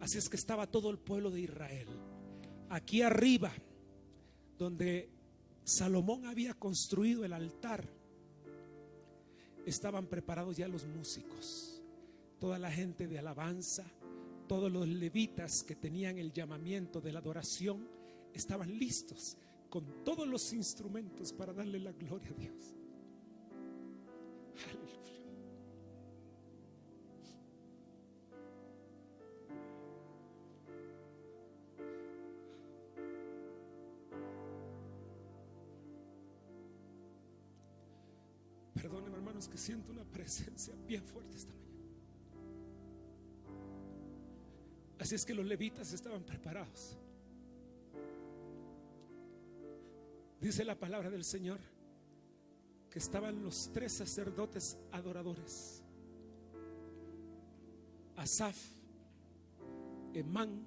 Así es que estaba todo el pueblo de Israel. Aquí arriba, donde Salomón había construido el altar, estaban preparados ya los músicos, toda la gente de alabanza, todos los levitas que tenían el llamamiento de la adoración, estaban listos con todos los instrumentos para darle la gloria a Dios. Aleluya. Perdónenme, hermanos, que siento una presencia bien fuerte esta mañana. Así es que los levitas estaban preparados. Dice la palabra del Señor que estaban los 3 sacerdotes adoradores: Asaf, Emán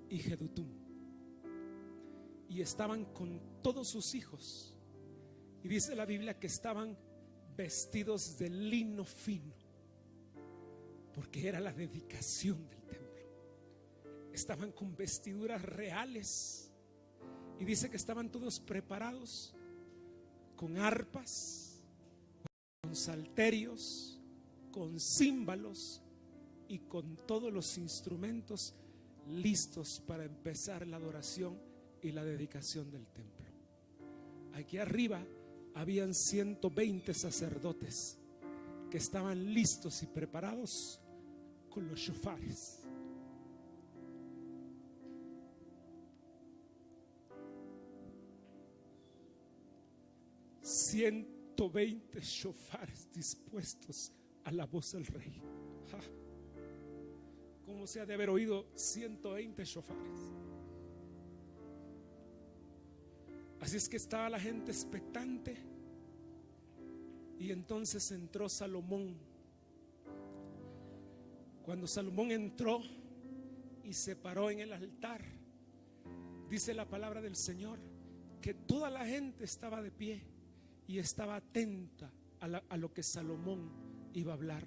y Jedutum. Y estaban con todos sus hijos. Y dice la Biblia que estaban vestidos de lino fino, porque era la dedicación del templo. Estaban con vestiduras reales. Y dice que estaban todos preparados con arpas, con salterios, con címbalos y con todos los instrumentos listos para empezar la adoración y la dedicación del templo. Aquí arriba habían 120 sacerdotes que estaban listos y preparados con los shofares. $120 shofares dispuestos a la voz del rey. ¿Cómo se ha de haber oído 120 shofares? Así es que estaba la gente expectante. Y entonces entró Salomón. Cuando Salomón entró y se paró en el altar, dice la palabra del Señor que toda la gente estaba de pie y estaba atenta a lo que Salomón iba a hablar.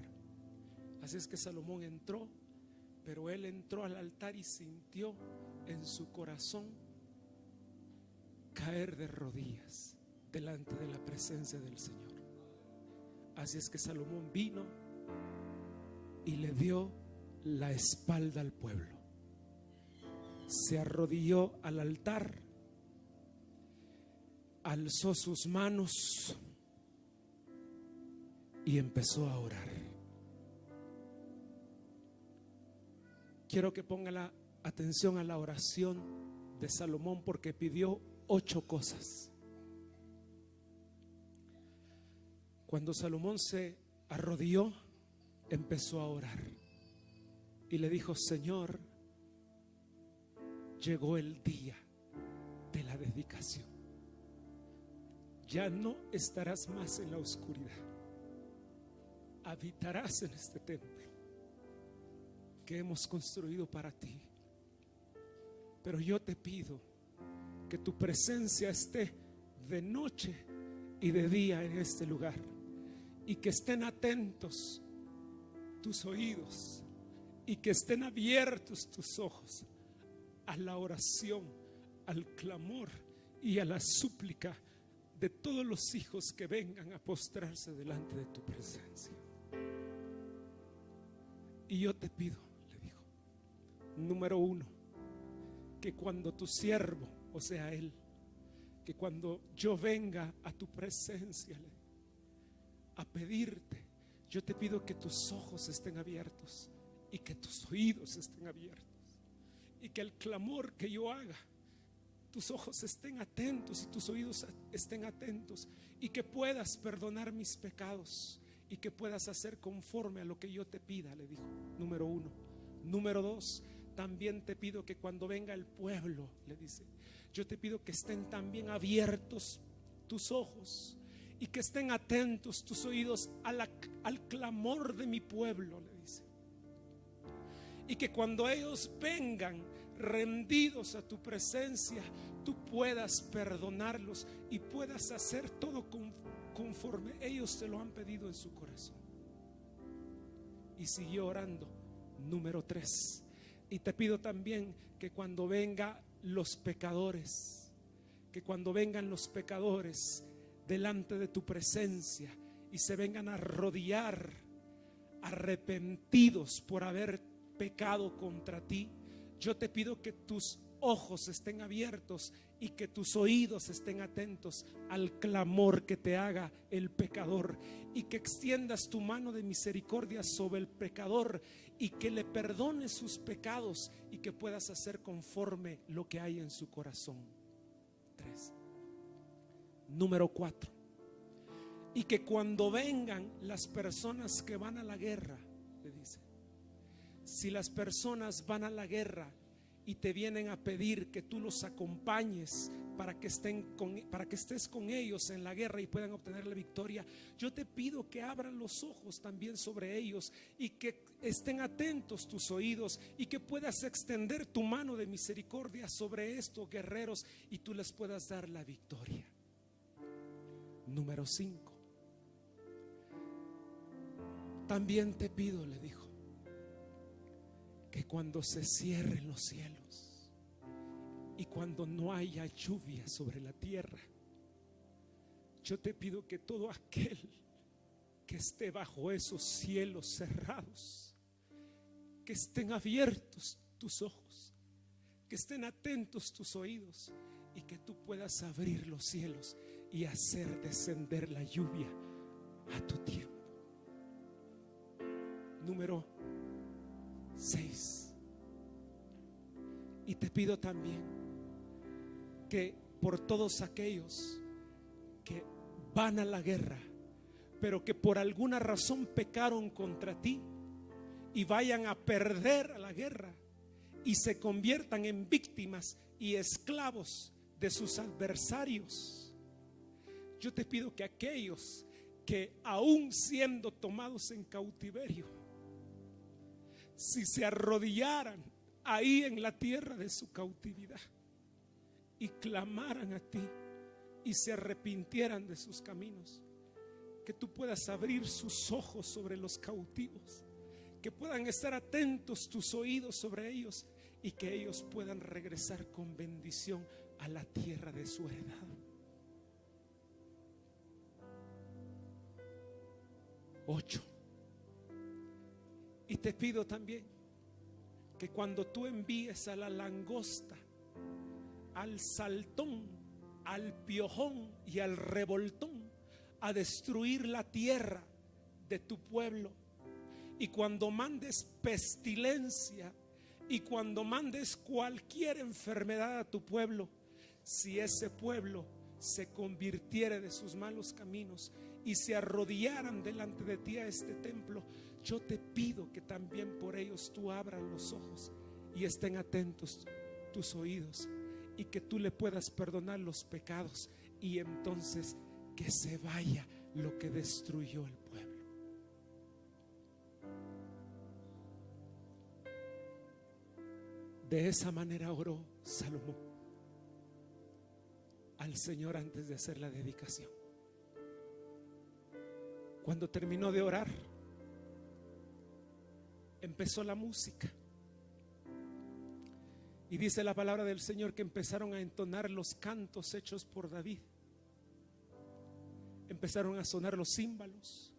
Así es que Salomón entró, pero él entró al altar y sintió en su corazón caer de rodillas delante de la presencia del Señor. Así es que Salomón vino y le dio la espalda al pueblo. Se arrodilló al altar, alzó sus manos y empezó a orar. Quiero que ponga la atención a la oración de Salomón, porque pidió 8 cosas. Cuando Salomón se arrodilló, empezó a orar y le dijo: Señor, llegó el día de la dedicación. Ya no estarás más en la oscuridad. Habitarás en este templo que hemos construido para ti. Pero yo te pido que tu presencia esté de noche y de día en este lugar, y que estén atentos tus oídos y que estén abiertos tus ojos a la oración, al clamor y a la súplica de todos los hijos que vengan a postrarse delante de tu presencia. Y yo te pido, le dijo, número 1, que cuando tu siervo, o sea él, que cuando yo venga a tu presencia a pedirte, yo te pido que tus ojos estén abiertos y que tus oídos estén abiertos, y que el clamor que yo haga, tus ojos estén atentos y tus oídos estén atentos, y que puedas perdonar mis pecados y que puedas hacer conforme a lo que yo te pida, le dijo, número 1. Número 2, también te pido que cuando venga el pueblo, le dice, yo te pido que estén también abiertos tus ojos y que estén atentos tus oídos al clamor de mi pueblo, le dice. Y que cuando ellos vengan rendidos a tu presencia, tú puedas perdonarlos y puedas hacer todo conforme ellos te lo han pedido en su corazón. Y siguió orando. Número 3, Y te pido también que cuando vengan los pecadores, que cuando vengan los pecadores delante de tu presencia y se vengan a arrodillar arrepentidos por haber pecado contra ti, yo te pido que tus ojos estén abiertos y que tus oídos estén atentos al clamor que te haga el pecador, y que extiendas tu mano de misericordia sobre el pecador y que le perdones sus pecados y que puedas hacer conforme lo que hay en su corazón. 3. Número 4. Y que cuando vengan las personas que van a la guerra, le dice, si las personas van a la guerra y te vienen a pedir que tú los acompañes para que estés con ellos en la guerra y puedan obtener la victoria, yo te pido que abran los ojos también sobre ellos y que estén atentos tus oídos y que puedas extender tu mano de misericordia sobre estos guerreros y tú les puedas dar la victoria. Número 5. También te pido, le dijo, que cuando se cierren los cielos y cuando no haya lluvia sobre la tierra, yo te pido que todo aquel que esté bajo esos cielos cerrados, que estén abiertos tus ojos, que estén atentos tus oídos y que tú puedas abrir los cielos y hacer descender la lluvia a tu tiempo. Número 6. Y te pido también que por todos aquellos que van a la guerra, pero que por alguna razón pecaron contra ti y vayan a perder a la guerra y se conviertan en víctimas y esclavos de sus adversarios, yo te pido que aquellos que aún siendo tomados en cautiverio, si se arrodillaran ahí en la tierra de su cautividad y clamaran a ti y se arrepintieran de sus caminos, que tú puedas abrir sus ojos sobre los cautivos, que puedan estar atentos tus oídos sobre ellos y que ellos puedan regresar con bendición a la tierra de su heredad. 8. Y te pido también que cuando tú envíes a la langosta, al saltón, al piojón y al revoltón a destruir la tierra de tu pueblo, y cuando mandes pestilencia y cuando mandes cualquier enfermedad a tu pueblo, si ese pueblo se convirtiere de sus malos caminos y se arrodillaran delante de ti a este templo, yo te pido que también por ellos tú abras los ojos y estén atentos tus oídos y que tú le puedas perdonar los pecados, y entonces que se vaya lo que destruyó el pueblo. De esa manera oró Salomón al Señor antes de hacer la dedicación. Cuando terminó de orar, empezó la música. Y dice la palabra del Señor que empezaron a entonar los cantos hechos por David. Empezaron a sonar los címbalos,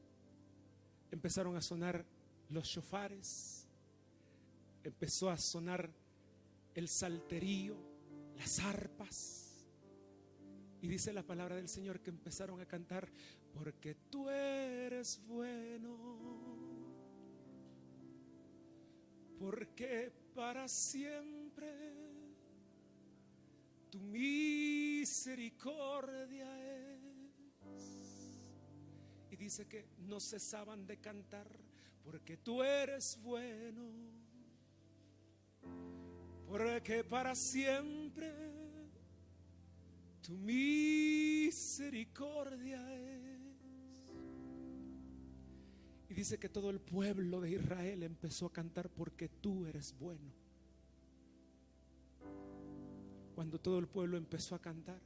empezaron a sonar los shofares, empezó a sonar el salterio, las arpas. Y dice la palabra del Señor que empezaron a cantar: porque tú eres bueno, porque para siempre tu misericordia es. Y dice que no cesaban de cantar: porque tú eres bueno, porque para siempre tu misericordia es. Y dice que todo el pueblo de Israel empezó a cantar: porque tú eres bueno. Cuando todo el pueblo empezó a cantar,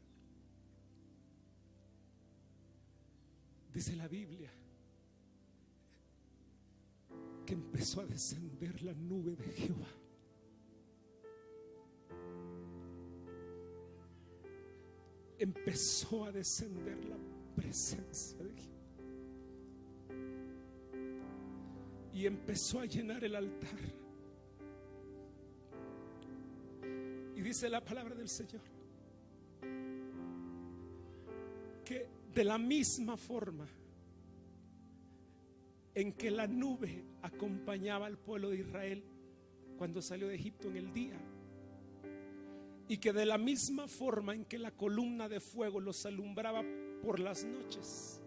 dice la Biblia que empezó a descender la nube de Jehová empezó a descender la presencia de Jehová y empezó a llenar el altar. Y dice la palabra del Señor que de la misma forma en que la nube acompañaba al pueblo de Israel cuando salió de Egipto en el día, y que de la misma forma en que la columna de fuego los alumbraba por las noches,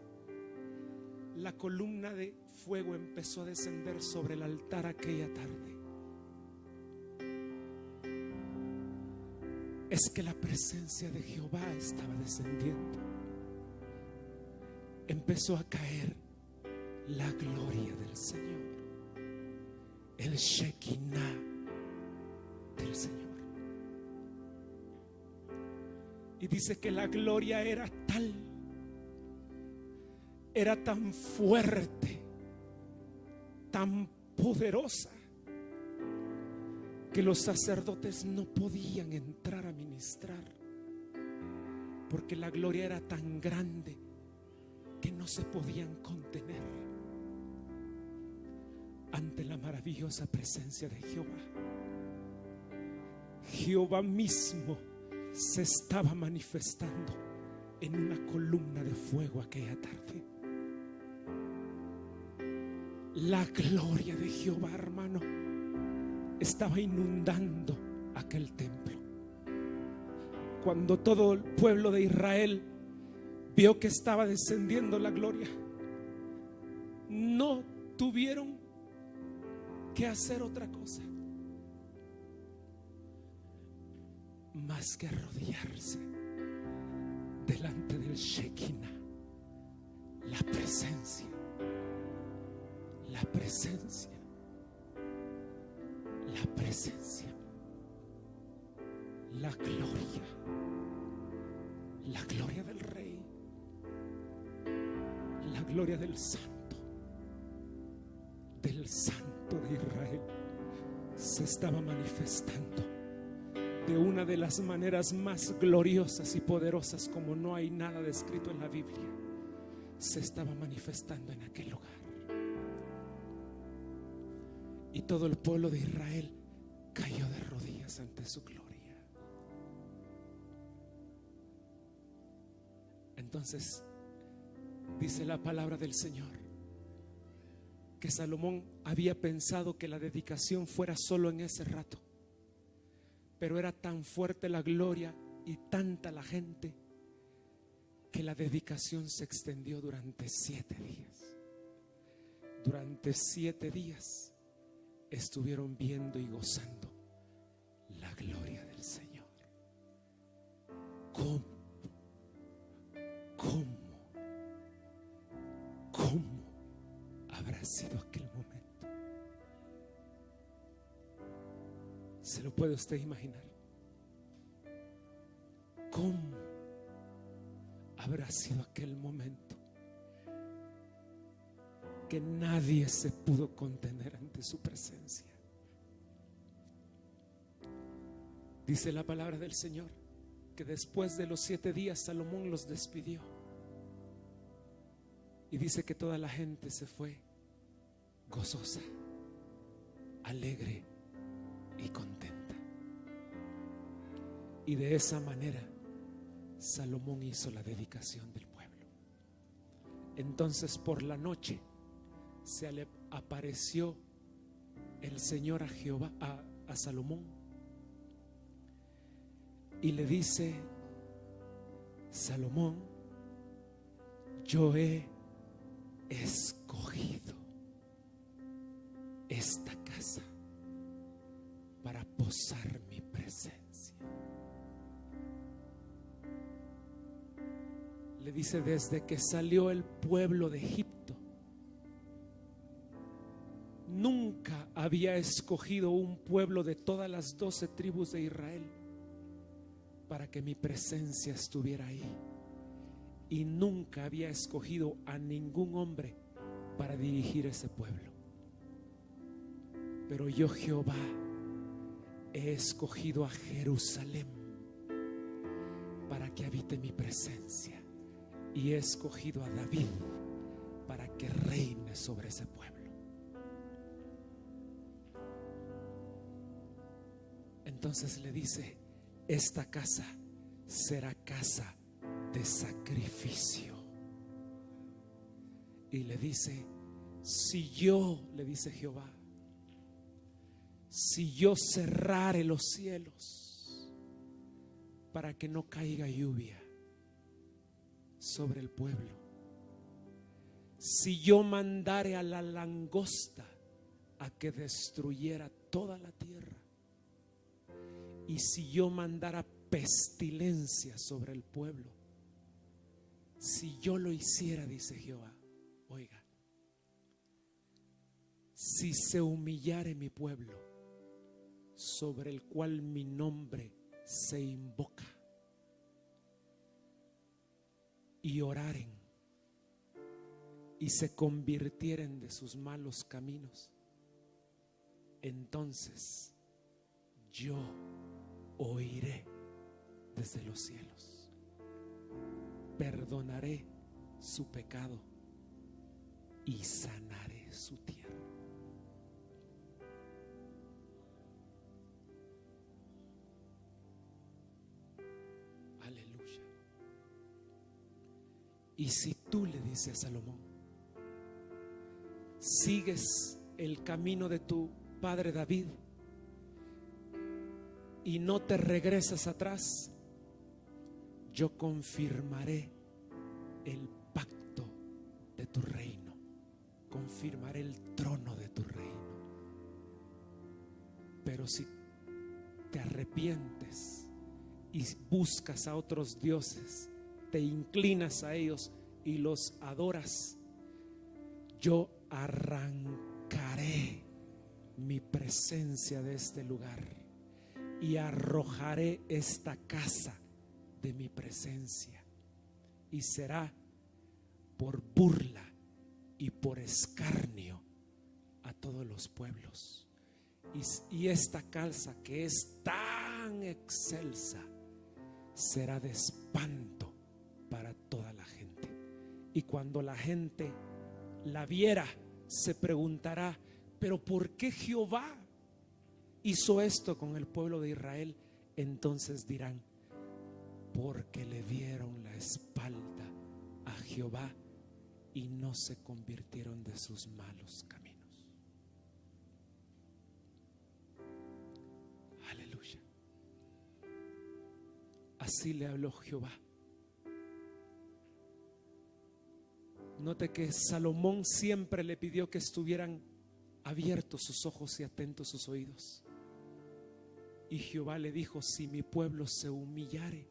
la columna de fuego empezó a descender sobre el altar aquella tarde. Es que la presencia de Jehová estaba descendiendo. Empezó a caer la gloria del Señor, el Shekinah del Señor. Y dice que la gloria era tal, era tan fuerte, tan poderosa, que los sacerdotes no podían entrar a ministrar, porque la gloria era tan grande que no se podían contener ante la maravillosa presencia de Jehová. Jehová mismo se estaba manifestando en una columna de fuego aquella tarde. La gloria de Jehová, hermano, estaba inundando aquel templo. Cuando todo el pueblo de Israel vio que estaba descendiendo la gloria, no tuvieron que hacer otra cosa más que arrodillarse delante del Shekinah, la presencia, la presencia, la presencia, la gloria del Rey, la gloria del Santo de Israel se estaba manifestando de una de las maneras más gloriosas y poderosas, como no hay nada descrito en la Biblia. Se estaba manifestando en aquel lugar, y todo el pueblo de Israel cayó de rodillas ante su gloria. Entonces dice la palabra del Señor que Salomón había pensado que la dedicación fuera solo en ese rato, pero era tan fuerte la gloria y tanta la gente que la dedicación se extendió durante 7 días. Durante 7 días estuvieron viendo y gozando la gloria del Señor. ¿Cómo habrá sido aquel momento? ¿Se lo puede usted imaginar? ¿Cómo habrá sido aquel momento que nadie se pudo contener ante su presencia? Dice la palabra del Señor que después de los 7 días Salomón los despidió, y dice que toda la gente se fue gozosa, alegre y contenta. Y de esa manera Salomón hizo la dedicación del pueblo. Entonces por la noche se le apareció el Señor a Jehová, a Salomón, y le dice: Salomón, yo he escogido esta casa para posar mi presencia. Le dice: desde que salió el pueblo de Egipto, nunca había escogido un pueblo de todas las 12 tribus de Israel para que mi presencia estuviera ahí, y nunca había escogido a ningún hombre para dirigir ese pueblo. Pero yo, Jehová, he escogido a Jerusalén para que habite mi presencia, y he escogido a David para que reine sobre ese pueblo. Entonces le dice: esta casa será casa de sacrificio. Y le dice: si yo, le dice Jehová, si yo cerrare los cielos para que no caiga lluvia sobre el pueblo, si yo mandare a la langosta a que destruyera toda la tierra, y si yo mandara pestilencia sobre el pueblo, si yo lo hiciera, dice Jehová, oiga, si se humillare mi pueblo, sobre el cual mi nombre se invoca, y oraren y se convirtieren de sus malos caminos, entonces yo oiré desde los cielos, perdonaré su pecado y sanaré su tierra. Aleluya. Y si tú, le dices a Salomón, sigues el camino de tu padre David y no te regresas atrás, yo confirmaré el pacto de tu reino, confirmaré el trono de tu reino. Pero si te arrepientes y buscas a otros dioses, te inclinas a ellos y los adoras, yo arrancaré mi presencia de este lugar y arrojaré esta casa de mi presencia, y será por burla y por escarnio a todos los pueblos. Y esta casa, que es tan excelsa, será de espanto para toda la gente. Y cuando la gente la viera, se preguntará: pero ¿por qué Jehová hizo esto con el pueblo de Israel? Entonces dirán: porque le dieron la espalda a Jehová y no se convirtieron de sus malos caminos. Aleluya. Así le habló Jehová. Note que Salomón siempre le pidió que estuvieran abiertos sus ojos y atentos sus oídos. Y Jehová le dijo: si mi pueblo se humillare,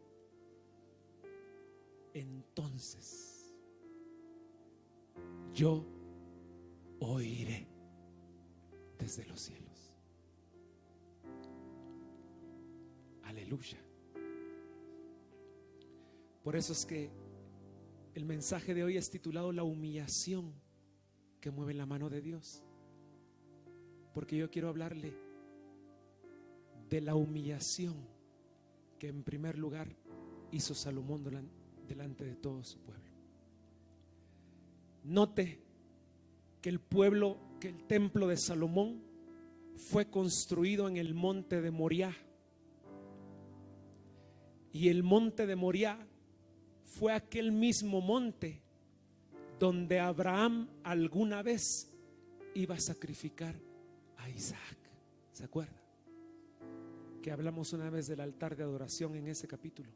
entonces yo oiré desde los cielos. Aleluya. Por eso es que el mensaje de hoy es titulado La humillación que mueve la mano de Dios. Porque yo quiero hablarle de la humillación que en primer lugar hizo Salomón delante de todo su pueblo. Note que el templo de Salomón fue construido en el monte de Moriah. Y el monte de Moriah fue aquel mismo monte donde Abraham alguna vez iba a sacrificar a Isaac. ¿Se acuerda? Que hablamos una vez del altar de adoración en ese capítulo.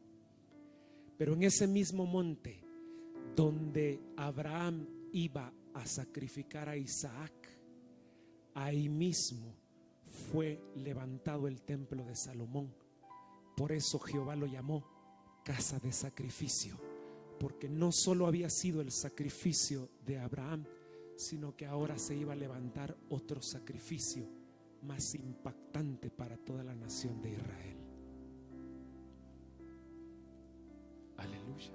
Pero en ese mismo monte donde Abraham iba a sacrificar a Isaac, ahí mismo fue levantado el templo de Salomón. Por eso Jehová lo llamó casa de sacrificio, porque no solo había sido el sacrificio de Abraham, sino que ahora se iba a levantar otro sacrificio más impactante para toda la nación de Israel. Aleluya.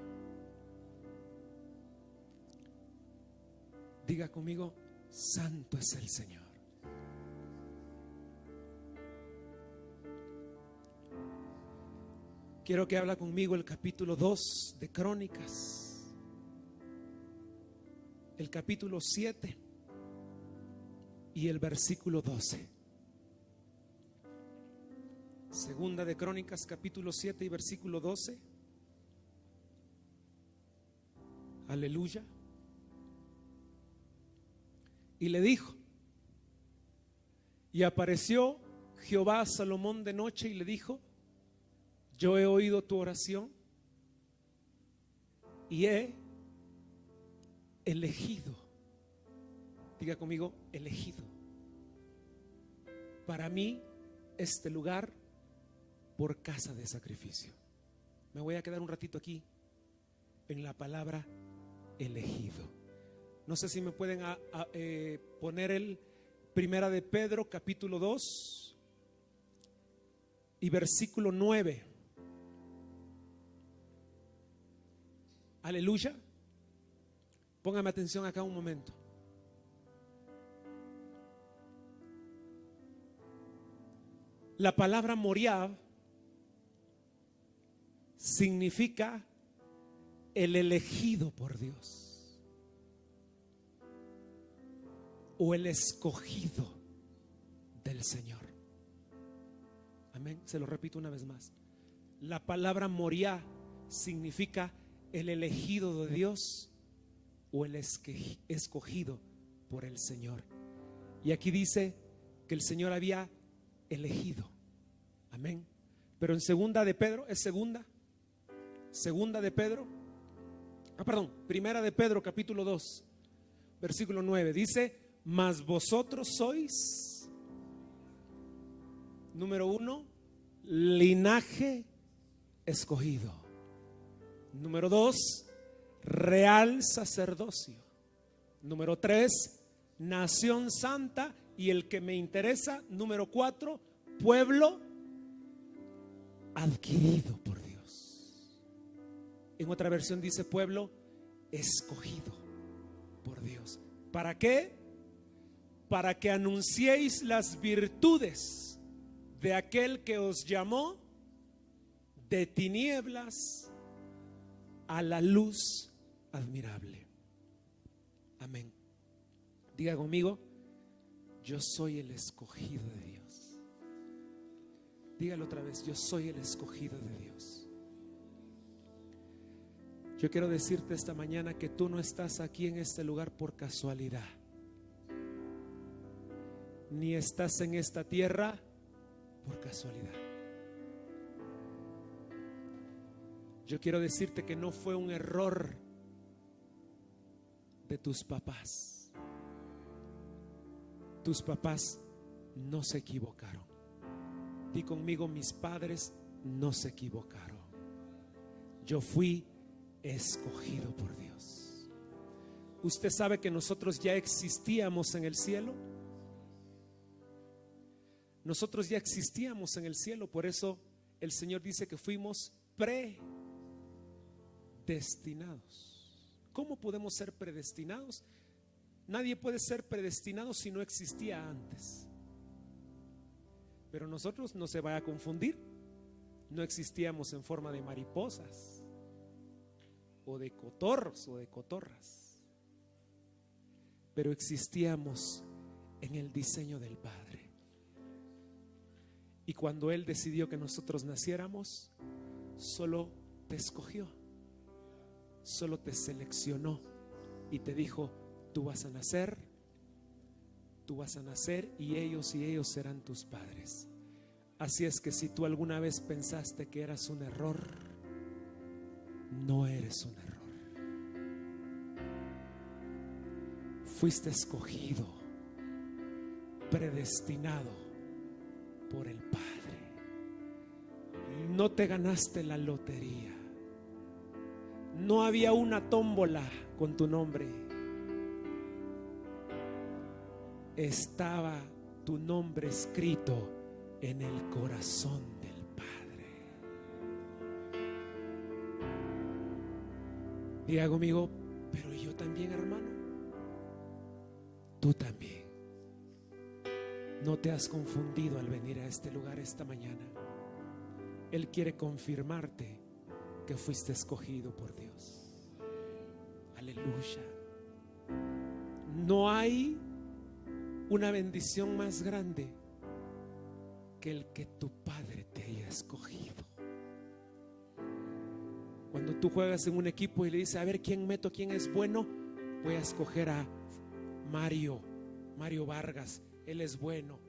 Diga conmigo: santo es el Señor. Quiero que habla conmigo el capítulo 2 de Crónicas, el capítulo 7 y el versículo 12. Segunda de Crónicas, capítulo 7 y versículo 12. Aleluya. Y le dijo: y apareció Jehová a Salomón de noche y le dijo: yo he oído tu oración y he elegido, diga conmigo, elegido para mí este lugar por casa de sacrificio. Me voy a quedar un ratito aquí en la palabra elegido. No sé si me pueden poner el Primera de Pedro capítulo 2 y versículo 9. Aleluya. Póngame atención acá un momento. La palabra Moriah significa el elegido por Dios o el escogido del Señor. Amén. Se lo repito una vez más. La palabra Moriah significa el elegido de Dios o el escogido por el Señor. Y aquí dice que el Señor había elegido. Amén. Pero en segunda de Pedro, es segunda de Pedro, primera de Pedro capítulo 2 versículo 9, dice: mas vosotros sois, número 1, linaje escogido. Número 2, real sacerdocio. Número 3, nación santa. Y el que me interesa, número 4, pueblo adquirido por Dios. En otra versión dice pueblo escogido por Dios. ¿Para qué? Para que anunciéis las virtudes de aquel que os llamó de tinieblas a la luz admirable. Amén. Diga conmigo: yo soy el escogido de Dios. Dígalo otra vez: yo soy el escogido de Dios. Yo quiero decirte esta mañana que tú no estás aquí en este lugar por casualidad, ni estás en esta tierra por casualidad. Yo quiero decirte que no fue un error de tus papás. Tus papás no se equivocaron. Di conmigo: mis padres no se equivocaron. Yo fui escogido por Dios. ¿Usted sabe que nosotros ya existíamos en el cielo? Nosotros ya existíamos en el cielo. Por eso el Señor dice que fuimos predestinados. ¿Cómo podemos ser predestinados? Nadie puede ser predestinado si no existía antes. Pero nosotros, no se vaya a confundir, no existíamos en forma de mariposas o de cotorros o de cotorras, pero existíamos en el diseño del Padre. Y cuando Él decidió que nosotros naciéramos, solo te escogió, solo te seleccionó y te dijo: tú vas a nacer y ellos serán tus padres. Así es que si tú alguna vez pensaste que eras un error, no eres un error. Fuiste escogido, predestinado por el Padre. No te ganaste la lotería. No había una tómbola con tu nombre. Estaba tu nombre escrito en el corazón del Padre. Diga conmigo: pero yo también, hermano. Tú también. No te has confundido al venir a este lugar esta mañana. Él quiere confirmarte que fuiste escogido por Dios. Aleluya. No hay una bendición más grande que el que tu padre te haya escogido. Cuando tú juegas en un equipo y le dices, a ver quién meto, quién es bueno, voy a escoger a Mario Vargas, él es bueno.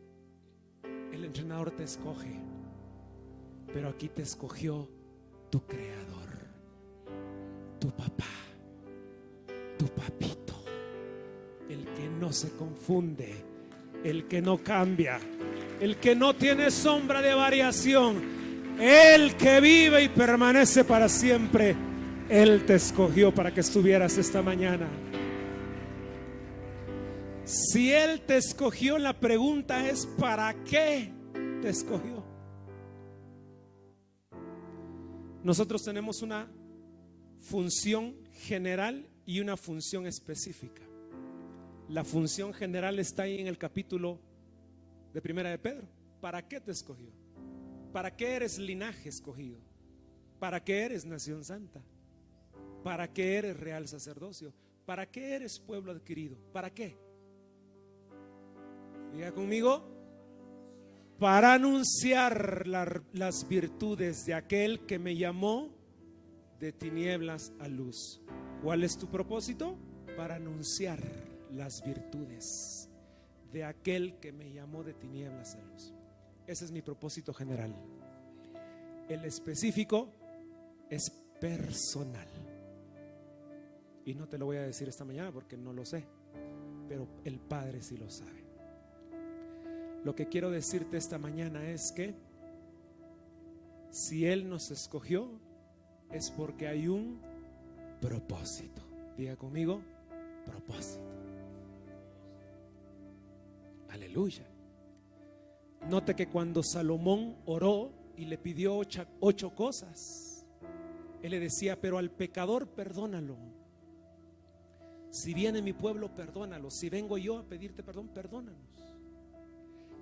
El entrenador te escoge, pero aquí te escogió tu creador, tu papá, tu papito, el que no se confunde, el que no cambia, el que no tiene sombra de variación, el que vive y permanece para siempre. Él te escogió para que estuvieras esta mañana. Si Él te escogió, la pregunta es: ¿para qué te escogió? Nosotros tenemos una función general y una función específica. La función general está ahí en el capítulo de Primera de Pedro. ¿Para qué te escogió? ¿Para qué eres linaje escogido? ¿Para qué eres nación santa? ¿Para qué eres real sacerdocio? ¿Para qué eres pueblo adquirido? ¿Para qué? Diga conmigo: para anunciar las virtudes de aquel que me llamó de tinieblas a luz. ¿Cuál es tu propósito? Para anunciar las virtudes de aquel que me llamó de tinieblas a luz. Ese es mi propósito general. El específico es personal. Y no te lo voy a decir esta mañana porque no lo sé, pero el Padre sí lo sabe. Lo que quiero decirte esta mañana es que si Él nos escogió es porque hay un propósito. Diga conmigo: propósito. Aleluya. Note que cuando Salomón oró y le pidió 8 cosas, él le decía: pero al pecador perdónalo. Si viene mi pueblo, perdónalo. Si vengo yo a pedirte perdón, perdónanos.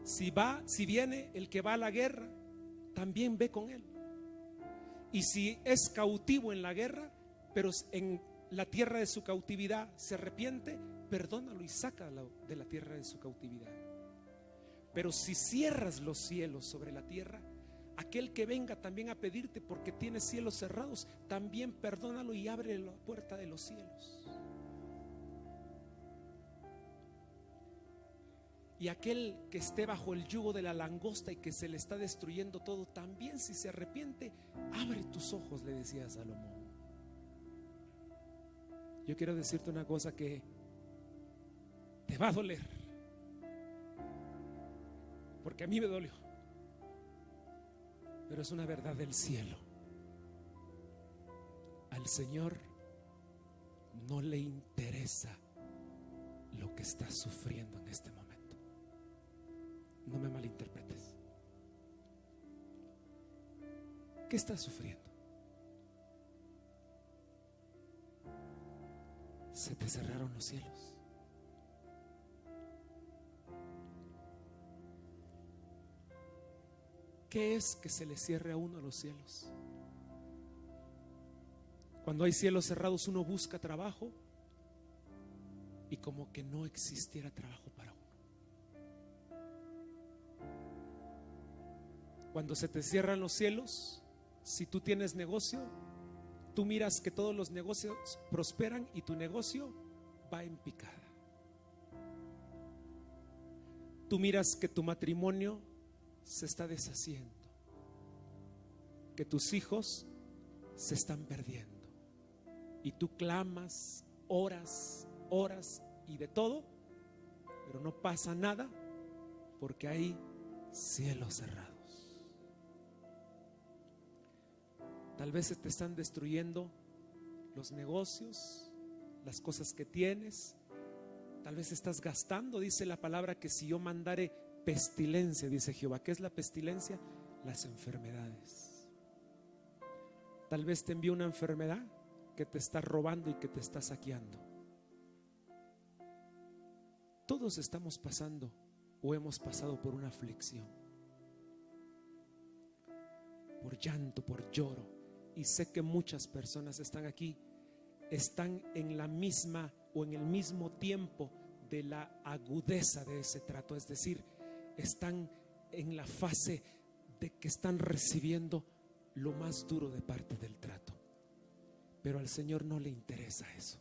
Si viene el que va a la guerra, también ve con él. Y si es cautivo en la guerra, pero en la tierra de su cautividad se arrepiente, perdónalo y sácalo de la tierra de su cautividad. Pero si cierras los cielos sobre la tierra, aquel que venga también a pedirte porque tiene cielos cerrados, también perdónalo y abre la puerta de los cielos. Y aquel que esté bajo el yugo de la langosta y que se le está destruyendo todo, también si se arrepiente, abre tus ojos, le decía a Salomón. Yo quiero decirte una cosa que te va a doler, porque a mí me dolió, pero es una verdad del cielo. Al Señor no le interesa lo que estás sufriendo en este momento. No me malinterpretes. ¿Qué estás sufriendo? Se te cerraron los cielos. ¿Qué es que se le cierre a uno los cielos? Cuando hay cielos cerrados, uno busca trabajo y como que no existiera trabajo para uno. Cuando se te cierran los cielos, si tú tienes negocio, tú miras que todos los negocios prosperan y tu negocio va en picada. Tú miras que tu matrimonio se está deshaciendo, que tus hijos se están perdiendo, y tú clamas, oras y de todo, pero no pasa nada porque hay cielos cerrados. Tal vez se te están destruyendo los negocios, las cosas que tienes. Tal vez estás gastando. Dice la palabra que si yo mandare pestilencia, dice Jehová. ¿Qué es la pestilencia? Las enfermedades. Tal vez te envíe una enfermedad que te está robando y que te está saqueando. Todos estamos pasando o hemos pasado por una aflicción. por llanto, por lloro. Y sé que muchas personas están aquí, están en la misma o en el mismo tiempo de la agudeza de ese trato. Es decir, están en la fase de que están recibiendo lo más duro de parte del trato. Pero al Señor no le interesa eso.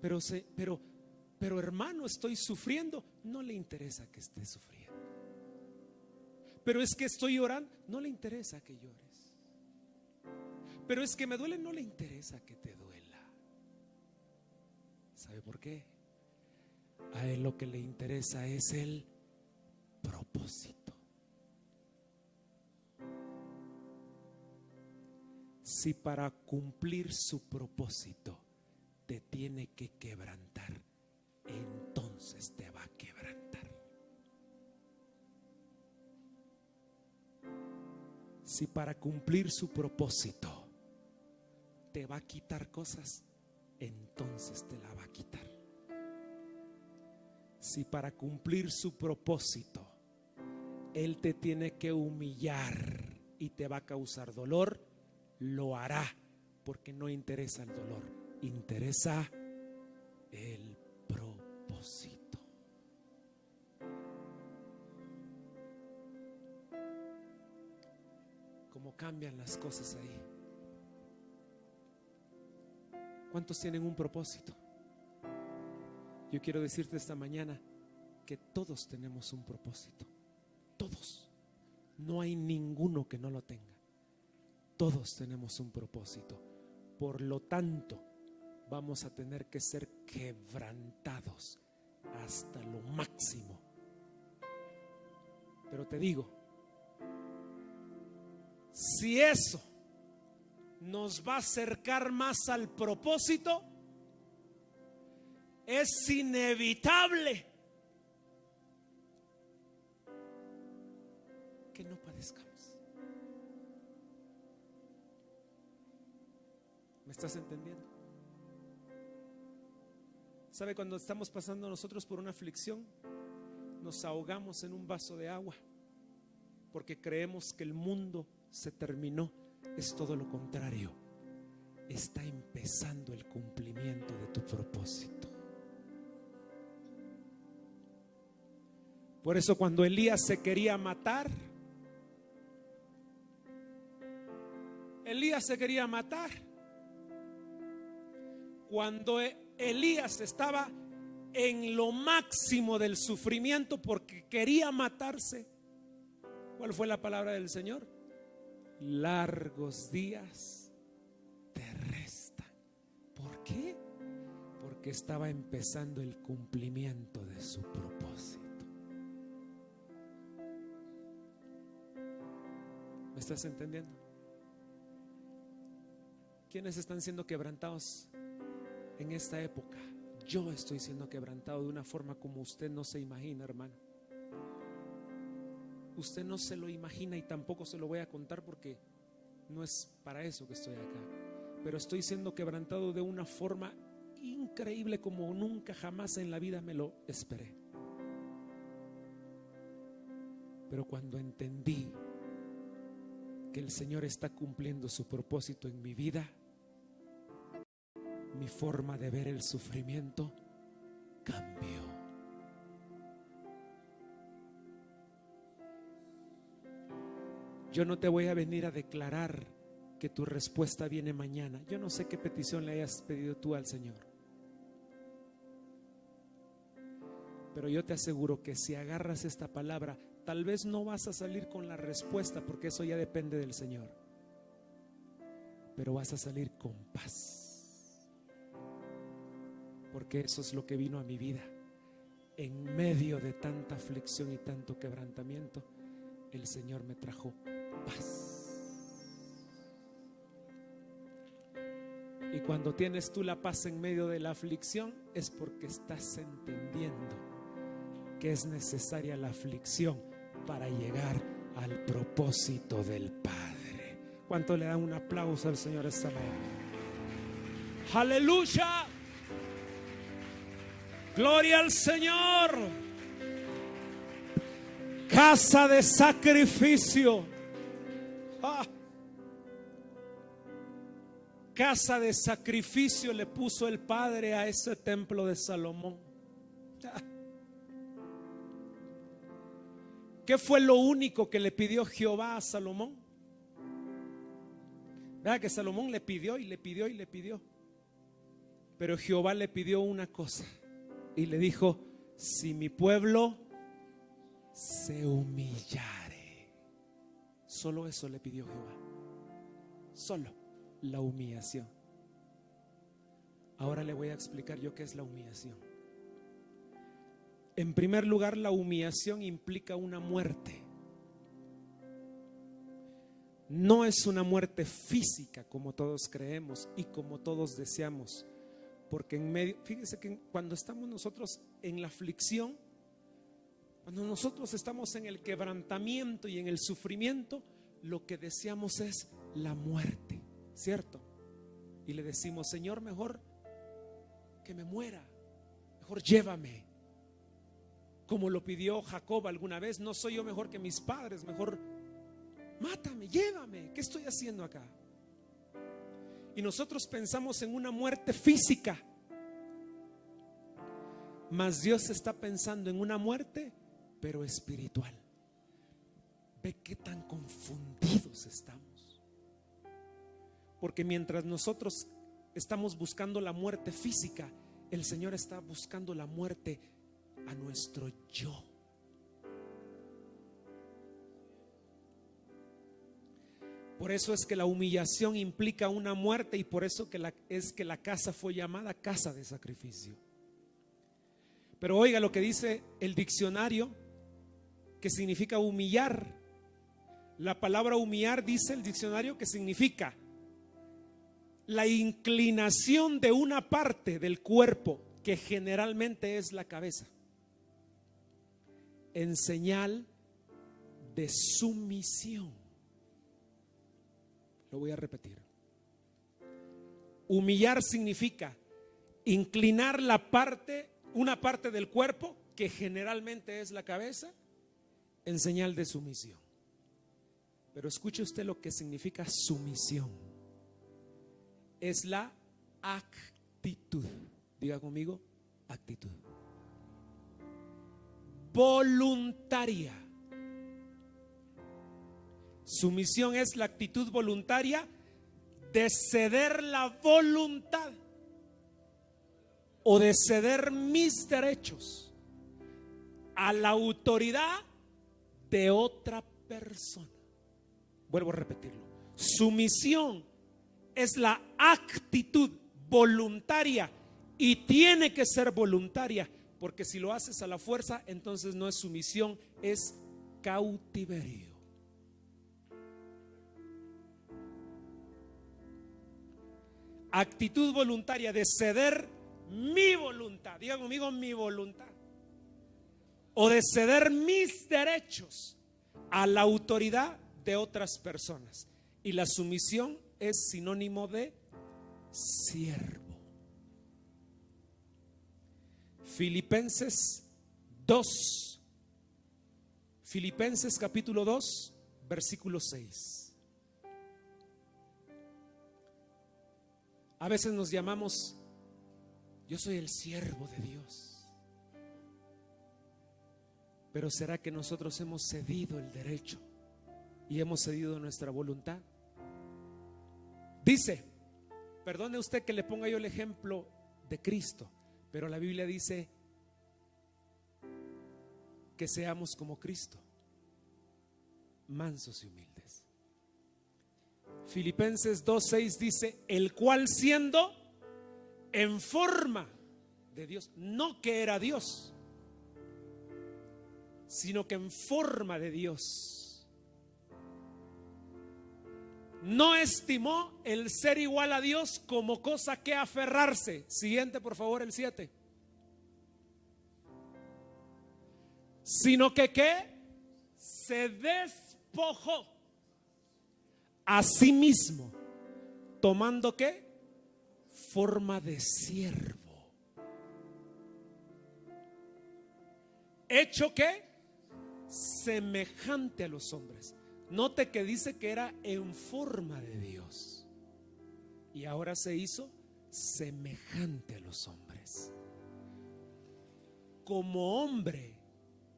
Pero hermano, estoy sufriendo. No le interesa que esté sufriendo. Pero es que estoy llorando. No le interesa que llores. Pero es que me duele. No le interesa que te duela. ¿Sabe por qué? A Él lo que le interesa es el propósito. Si para cumplir su propósito te tiene que quebrantar, entonces te va a quebrantar. Si para cumplir su propósito te va a quitar cosas, entonces te la va a quitar. Si para cumplir su propósito Él te tiene que humillar y te va a causar dolor, lo hará, porque no interesa el dolor, interesa el propósito. ¿Cómo cambian las cosas ahí? ¿Cuántos tienen un propósito? Yo quiero decirte esta mañana que todos tenemos un propósito. Todos. No hay ninguno que no lo tenga. Todos tenemos un propósito. Por lo tanto, vamos a tener que ser quebrantados hasta lo máximo. Pero te digo, si eso nos va a acercar más al propósito, es inevitable que no padezcamos. ¿Me estás entendiendo? ¿Sabe? Cuando estamos pasando nosotros por una aflicción, nos ahogamos en un vaso de agua porque creemos que el mundo se terminó. Es todo lo contrario. Está empezando el cumplimiento de tu propósito. Por eso cuando Elías se quería matar, cuando Elías estaba en lo máximo del sufrimiento porque quería matarse, ¿cuál fue la palabra del Señor? Largos días te restan. ¿Por qué? Porque estaba empezando el cumplimiento de su propósito. ¿Me estás entendiendo? ¿Quiénes están siendo quebrantados en esta época? Yo estoy siendo quebrantado de una forma como usted no se imagina, hermano. Usted no se lo imagina y tampoco se lo voy a contar porque no es para eso que estoy acá. Pero estoy siendo quebrantado de una forma increíble como nunca jamás en la vida me lo esperé. Pero cuando entendí que el Señor está cumpliendo su propósito en mi vida, mi forma de ver el sufrimiento cambió. Yo no te voy a venir a declarar que tu respuesta viene mañana. Yo no sé qué petición le hayas pedido tú al Señor, pero yo te aseguro que si agarras esta palabra, tal vez no vas a salir con la respuesta, porque eso ya depende del Señor, pero vas a salir con paz, porque eso es lo que vino a mi vida. En medio de tanta aflicción y tanto quebrantamiento, el Señor me trajo paz. Y cuando tienes tú la paz en medio de la aflicción, es porque estás entendiendo que es necesaria la aflicción para llegar al propósito del Padre. ¿Cuánto le dan un aplauso al Señor esta mañana? ¡Aleluya! ¡Gloria al Señor! casa de sacrificio. Ah. Casa de sacrificio le puso el Padre a ese templo de Salomón. Ah. ¿Qué fue lo único que le pidió Jehová a Salomón? Vea que Salomón le pidió y le pidió y le pidió. Pero Jehová le pidió una cosa y le dijo: si mi pueblo se humillare. Solo eso le pidió Jehová. Solo la humillación. Ahora le voy a explicar yo qué es la humillación. En primer lugar, la humillación implica una muerte. No es una muerte física como todos creemos y como todos deseamos. Porque en medio, fíjense que cuando estamos nosotros en la aflicción, cuando nosotros estamos en el quebrantamiento y en el sufrimiento, lo que deseamos es la muerte, ¿cierto? Y le decimos: Señor, mejor que me muera, mejor llévame. Como lo pidió Jacob alguna vez: no soy yo mejor que mis padres, mejor mátame, llévame. ¿Qué estoy haciendo acá? Y nosotros pensamos en una muerte física, mas Dios está pensando en una muerte, pero espiritual. Ve qué tan confundidos estamos. Porque mientras nosotros estamos buscando la muerte física, el Señor está buscando la muerte a nuestro yo. Por eso es que la humillación implica una muerte, y por eso es que la casa fue llamada casa de sacrificio. Pero oiga lo que dice el diccionario, que significa humillar. La palabra humillar, dice el diccionario, que significa la inclinación de una parte del cuerpo, que generalmente es la cabeza, en señal de sumisión. Lo voy a repetir. Humillar significa inclinar una parte del cuerpo, que generalmente es la cabeza, en señal de sumisión. Pero escuche usted lo que significa sumisión. Es la actitud. Diga conmigo: actitud voluntaria. Sumisión es la actitud voluntaria de ceder la voluntad o de ceder mis derechos a la autoridad de otra persona. Vuelvo a repetirlo. Sumisión es la actitud voluntaria, y tiene que ser voluntaria, porque si lo haces a la fuerza, entonces no es sumisión, es cautiverio. Actitud voluntaria de ceder mi voluntad, diga conmigo: mi voluntad, o de ceder mis derechos a la autoridad de otras personas. Y la sumisión es sinónimo de siervo. Filipenses 2, Filipenses capítulo 2, versículo 6. A veces nos llamamos: yo soy el siervo de Dios. Pero ¿será que nosotros hemos cedido el derecho y hemos cedido nuestra voluntad? Dice, perdone usted que le ponga yo el ejemplo de Cristo, pero la Biblia dice que seamos como Cristo, mansos y humildes. Filipenses 2:6 dice: el cual, siendo en forma de Dios, no que era Dios, sino que en forma de Dios, no estimó el ser igual a Dios como cosa que aferrarse. Siguiente, por favor, el 7. Sino que se despojó a sí mismo, tomando forma de siervo, hecho semejante a los hombres. Note que dice que era en forma de Dios. Y ahora se hizo semejante a los hombres. Como hombre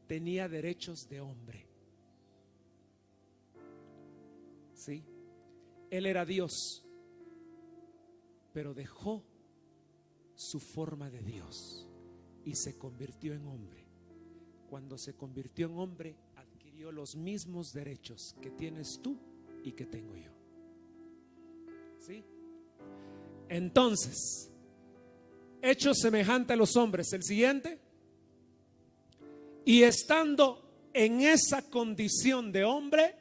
tenía derechos de hombre. ¿Sí? Él era Dios, pero dejó su forma de Dios y se convirtió en hombre. Cuando se convirtió en hombre, adquirió los mismos derechos que tienes tú y que tengo yo. ¿Sí? Entonces, hecho semejante a los hombres. El siguiente. Y estando en esa condición de hombre,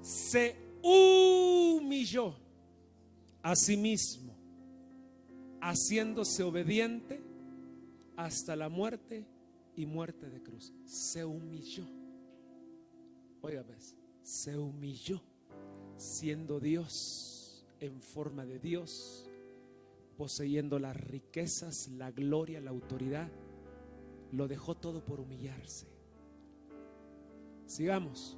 se humilló a sí mismo, haciéndose obediente hasta la muerte y muerte de cruz. Se humilló. Oiga, ¿ves? Se humilló siendo Dios, en forma de Dios, poseyendo las riquezas, la gloria, la autoridad. Lo dejó todo por humillarse. Sigamos.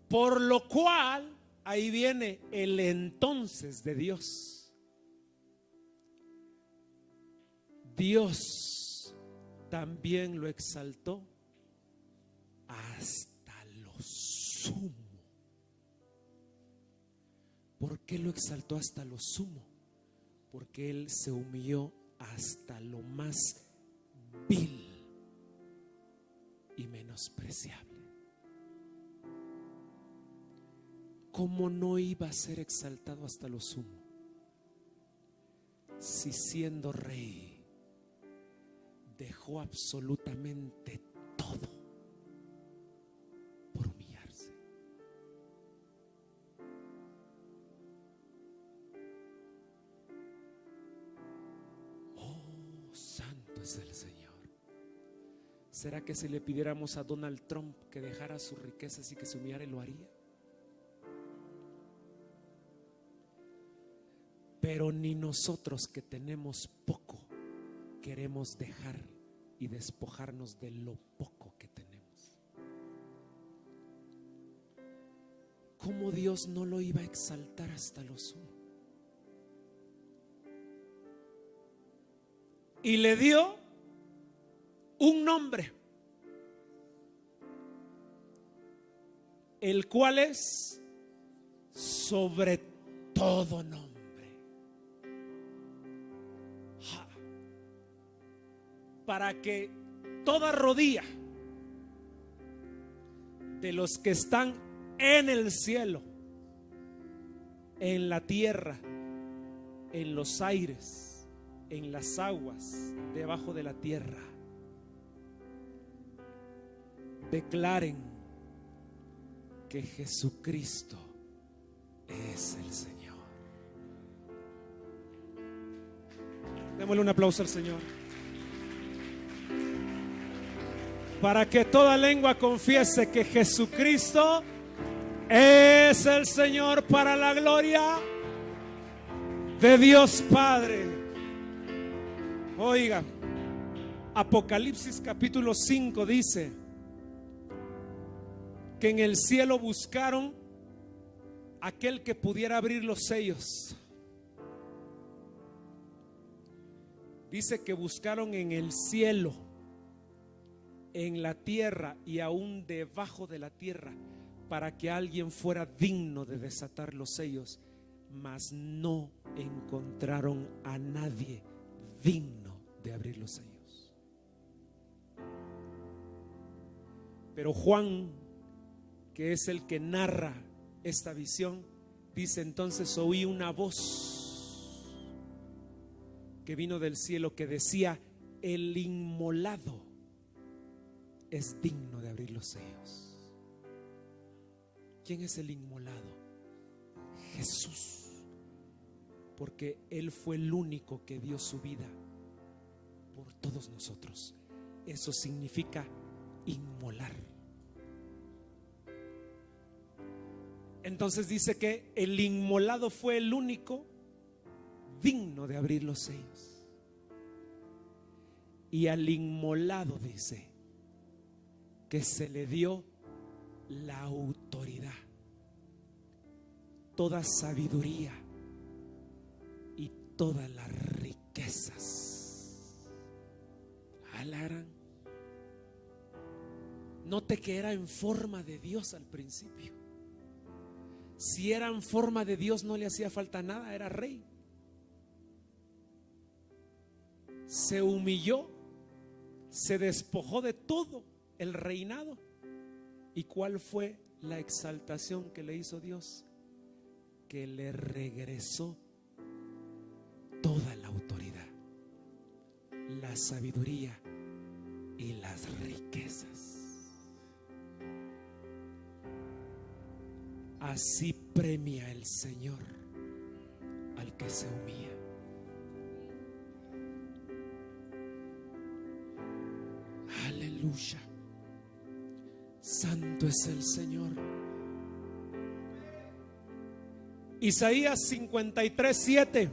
Por lo cual, ahí viene el entonces de Dios. Dios también lo exaltó hasta lo sumo. ¿Por qué lo exaltó hasta lo sumo? Porque Él se humilló hasta lo más vil y menospreciable. ¿Cómo no iba a ser exaltado hasta lo sumo? Si siendo rey dejó absolutamente todo por humillarse. Oh, santo es el Señor. ¿Será que si le pidiéramos a Donald Trump que dejara sus riquezas y que se humillara, lo haría? Pero ni nosotros, que tenemos poco, queremos dejar y despojarnos de lo poco que tenemos. ¿Cómo Dios no lo iba a exaltar hasta lo sumo? Y le dio un nombre, el cual es sobre todo nombre. Para que toda rodilla de los que están en el cielo, en la tierra, en los aires, en las aguas, debajo de la tierra, declaren que Jesucristo es el Señor. Démosle un aplauso al Señor. Para que toda lengua confiese que Jesucristo es el Señor, para la gloria de Dios Padre. Oiga, Apocalipsis capítulo 5 dice que en el cielo buscaron aquel que pudiera abrir los sellos. Dice que buscaron en el cielo, en la tierra y aún debajo de la tierra, para que alguien fuera digno de desatar los sellos, mas no encontraron a nadie digno de abrir los sellos. Pero Juan, que es el que narra esta visión, dice: entonces oí una voz que vino del cielo que decía: el inmolado es digno de abrir los sellos. ¿Quién es el inmolado? Jesús, porque Él fue el único que dio su vida por todos nosotros. Eso significa inmolar. Entonces dice que el inmolado fue el único digno de abrir los sellos. Y al inmolado dice que se le dio la autoridad, toda sabiduría y todas las riquezas. Alarán. Note que era en forma de Dios al principio. Si era en forma de Dios no le hacía falta nada, era rey. Se humilló, se despojó de todo el reinado. ¿Y cuál fue la exaltación que le hizo Dios? Que le regresó toda la autoridad, la sabiduría y las riquezas. Así premia el Señor al que se humilla. Aleluya. Santo es el Señor. Isaías 53:7.